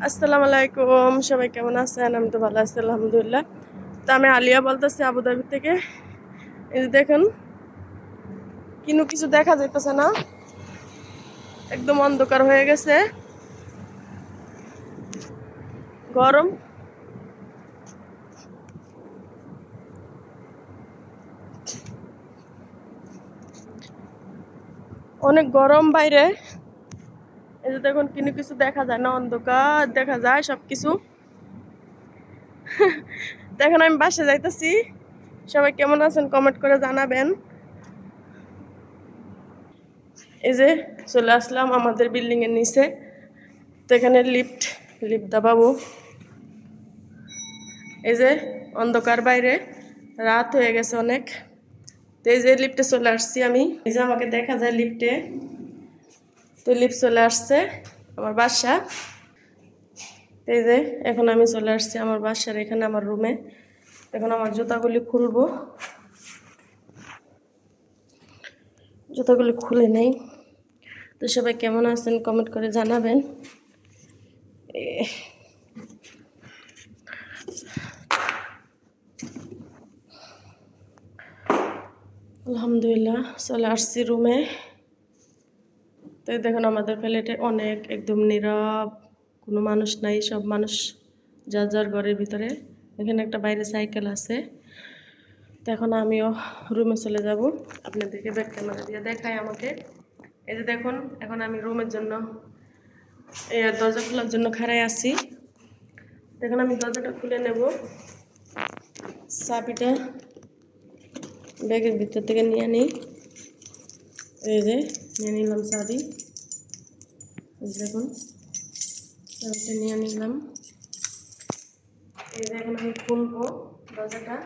আসসালামু আলাইকুম, সবাই কেমন আছেন? আমি তো ভালো আছি আলহামদুলিল্লাহ। তো আমি আলিয়া বলতেছি আবুধাবি থেকে। এই যে দেখুন, কিছু দেখা যাইতেছে না, একদম অন্ধকার হয়ে গেছে, গরম। অনেক গরম বাইরে। এই যে দেখুন, কিছু দেখা যায় না, অন্ধকার দেখা যায় সবকিছু। দেখুন, আমি বাসে যাইতেছি। সবাই কেমন আছেন কমেন্ট করে জানাবেন। এই যে চলে আসলাম আমাদের বিল্ডিং এর নিচে। তো এখানে লিফট লিফট দাবাবো। এই যে অন্ধকার বাইরে, রাত হয়ে গেছে অনেক। তো এই যে লিফটে চলে আসছি আমি। এই যে আমাকে দেখা যায় লিফটে। তো লিফট চলে আসছে আমার বাসা। এই যে এখন আমি চলে আসছি আমার বাসার এখানে, আমার রুমে। এখন আমার জুতাগুলি খুলবো, জুতাগুলি খুলে নেই। তো সবাই কেমন আছেন কমেন্ট করে জানাবেন। আলহামদুলিল্লাহ চলে আসছি রুমে। তো দেখুন, আমাদের ফ্ল্যাটে অনেক একদম নীরব, কোনো মানুষ নাই, সব মানুষ যার যার ঘরের ভিতরে। এখানে একটা বাইরে সাইকেল আছে। তো এখন আমিও রুমে চলে যাব, আপনাদেরকে ব্যাক ক্যামেরা দিয়ে দেখাই আমাকে। এই যে দেখুন, এখন আমি রুমের জন্য দরজা খোলার জন্য খাড়াই আছি। দেখুন, আমি দরজাটা খুলে নেব। চাবিটা ব্যাগের ভিতর থেকে নিয়ে নিই। এই যে নিয়ে নিলাম চাবি। দেখুন, চাবিটা নিয়ে নিলাম। এই যে এখন আমি খুলবো দরজাটা,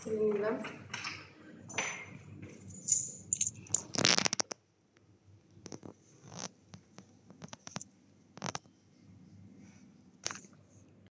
খুলে নিলাম।